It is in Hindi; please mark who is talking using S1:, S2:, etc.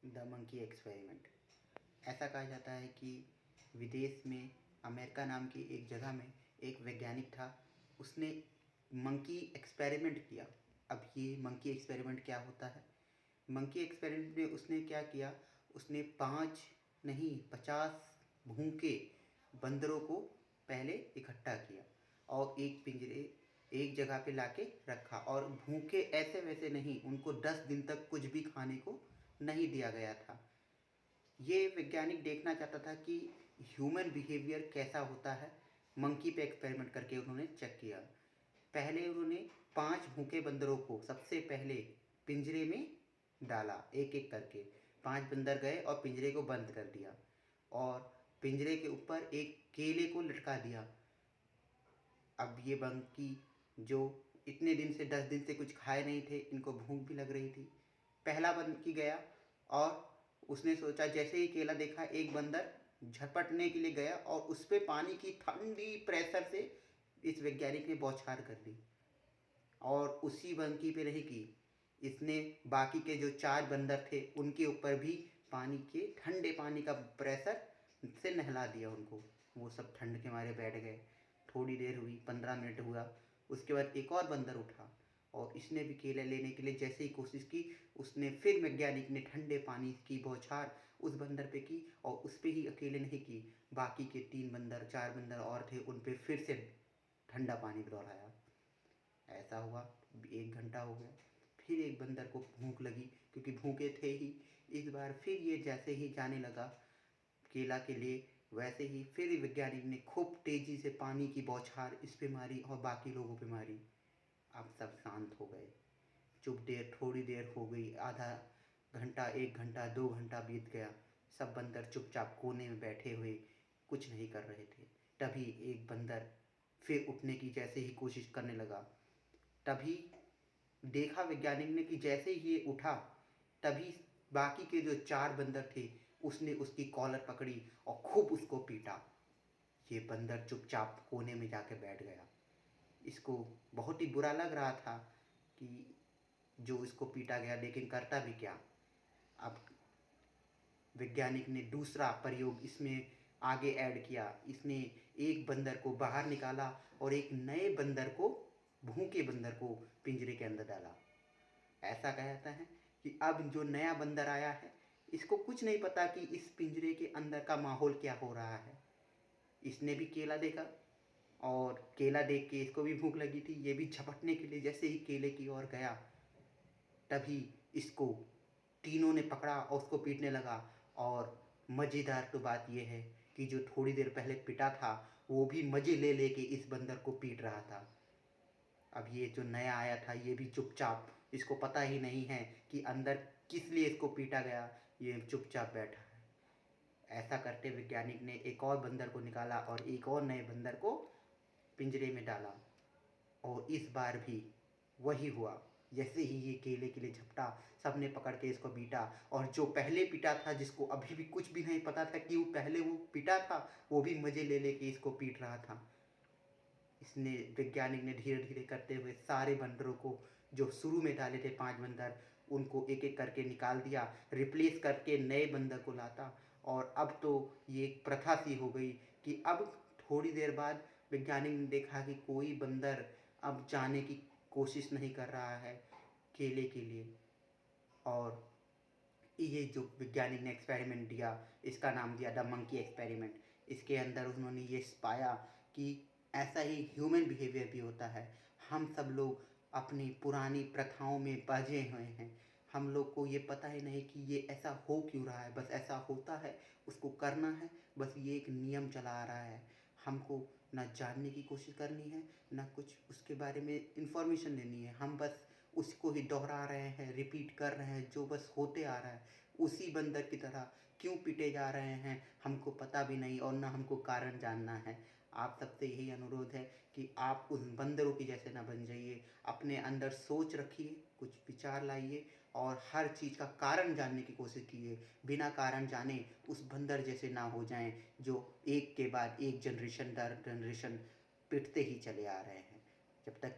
S1: The monkey experiment. ऐसा कहा जाता है कि विदेश में अमेरिका नाम की एक जगह में एक वैज्ञानिक था। उसने मंकी एक्सपेरिमेंट किया। अब ये मंकी एक्सपेरिमेंट क्या होता है? मंकी एक्सपेरिमेंट में उसने क्या किया, उसने 5 नहीं 50 भूखे बंदरों को पहले इकट्ठा किया और एक जगह पे लाके रखा। और भूखे ऐसे वैसे नहीं, उनको 10 दिन तक कुछ भी खाने को नहीं दिया गया था। ये वैज्ञानिक देखना चाहता था कि ह्यूमन बिहेवियर कैसा होता है। मंकी पे एक्सपेरिमेंट करके उन्होंने चेक किया। पहले उन्होंने 5 भूखे बंदरों को सबसे पहले पिंजरे में डाला, एक एक करके 5 बंदर गए और पिंजरे को बंद कर दिया और पिंजरे के ऊपर एक केले को लटका दिया। अब ये मंकी जो इतने दिन से 10 दिन से कुछ खाए नहीं थे, इनको भूख भी लग रही थी। पहला मंकी गया और उसने सोचा, जैसे ही केला देखा एक बंदर झपटने के लिए गया और उस पर पानी की ठंडी प्रेशर से इस वैज्ञानिक ने बौछार कर दी। और उसी मंकी पे नहीं की, इसने बाकी के जो 4 बंदर थे उनके ऊपर भी पानी के ठंडे पानी का प्रेशर से नहला दिया उनको। वो सब ठंड के मारे बैठ गए। थोड़ी देर हुई, 15 मिनट हुआ। उसके बाद एक और बंदर उठा और इसने भी केला लेने के लिए जैसे ही कोशिश की, उसने फिर वैज्ञानिक ने ठंडे पानी की बौछार उस बंदर पे की और उस पे ही अकेले नहीं की, बाकी के 3 बंदर 4 बंदर और थे उन पे फिर से ठंडा पानी दोहराया। ऐसा हुआ, 1 घंटा हो गया। फिर एक बंदर को भूख लगी क्योंकि भूखे थे ही। इस बार फिर ये जैसे ही जाने लगा केला के लिए, वैसे ही फिर वैज्ञानिक ने खूब तेजी से पानी की बौछार इस पे मारी और बाकी लोगों पे मारी। अब सब शांत हो गए। थोड़ी देर हो गई, आधा घंटा, 1 घंटा, 2 घंटा बीत गया। सब बंदर चुपचाप कोने में बैठे हुए कुछ नहीं कर रहे थे। तभी एक बंदर फिर उठने की जैसे ही कोशिश करने लगा, तभी देखा वैज्ञानिक ने कि जैसे ही ये उठा, तभी बाकी के जो 4 बंदर थे उसने उसकी कॉलर पकड़ी और खूब उसको पीटा। ये बंदर चुपचाप कोने में जाके बैठ गया। इसको बहुत ही बुरा लग रहा था कि जो इसको पीटा गया, लेकिन करता भी क्या। अब वैज्ञानिक ने दूसरा प्रयोग इसमें आगे ऐड किया। इसने एक बंदर को बाहर निकाला और एक नए बंदर को, भूखे बंदर को पिंजरे के अंदर डाला। ऐसा कहता है कि अब जो नया बंदर आया है, इसको कुछ नहीं पता कि इस पिंजरे के अंदर का माहौल क्या हो रहा है। इसने भी केला देखा और केला देख के इसको भी भूख लगी थी। ये भी झपटने के लिए जैसे ही केले की ओर गया, तभी इसको तीनों ने पकड़ा और उसको पीटने लगा। और मज़ेदार तो बात यह है कि जो थोड़ी देर पहले पिटा था वो भी मज़े ले लेके इस बंदर को पीट रहा था। अब ये जो नया आया था ये भी चुपचाप, इसको पता ही नहीं है कि अंदर किस लिए इसको पीटा गया, ये चुपचाप बैठा है। ऐसा करते वैज्ञानिक ने एक और बंदर को निकाला और एक और नए बंदर को पिंजरे में डाला। और इस बार भी वही हुआ। जैसे ही ये केले के लिए झपटा, सबने पकड़ के इसको पीटा। और जो पहले पीटा था, जिसको अभी भी कुछ भी नहीं पता था कि वो पहले वो पीटा था, वो भी मज़े ले लेके इसको पीट रहा था। इसने वैज्ञानिक ने धीरे धीरे करते हुए सारे बंदरों को, जो शुरू में डाले थे 5 बंदर, उनको एक एक करके निकाल दिया, रिप्लेस करके नए बंदर को लाता। और अब तो ये एक प्रथा सी हो गई कि अब थोड़ी देर बाद वैज्ञानिक ने देखा कि कोई बंदर अब जाने की कोशिश नहीं कर रहा है केले के लिए। और ये जो वैज्ञानिक ने एक्सपेरिमेंट दिया, इसका नाम दिया द मंकी एक्सपेरिमेंट। इसके अंदर उन्होंने ये पाया कि ऐसा ही ह्यूमन बिहेवियर भी होता है। हम सब लोग अपनी पुरानी प्रथाओं में बंधे हुए हैं। हम लोग को ये पता ही नहीं कि ये ऐसा हो क्यों रहा है, बस ऐसा होता है, उसको करना है, बस ये एक नियम चला आ रहा है। हमको ना जानने की कोशिश करनी है, ना कुछ उसके बारे में इन्फॉर्मेशन लेनी है। हम बस उसको ही दोहरा रहे हैं, रिपीट कर रहे हैं, जो बस होते आ रहा है। उसी बंदर की तरह क्यों पीटे जा रहे हैं हमको पता भी नहीं, और ना हमको कारण जानना है। आप सबसे यही अनुरोध है कि आप उन बंदरों की जैसे ना बन जाइए। अपने अंदर सोच रखिए, कुछ विचार लाइए और हर चीज़ का कारण जानने की कोशिश कीजिए। बिना कारण जाने उस बंदर जैसे ना हो जाएं जो एक के बाद एक जनरेशन दर जनरेशन पिटते ही चले आ रहे हैं। जब तक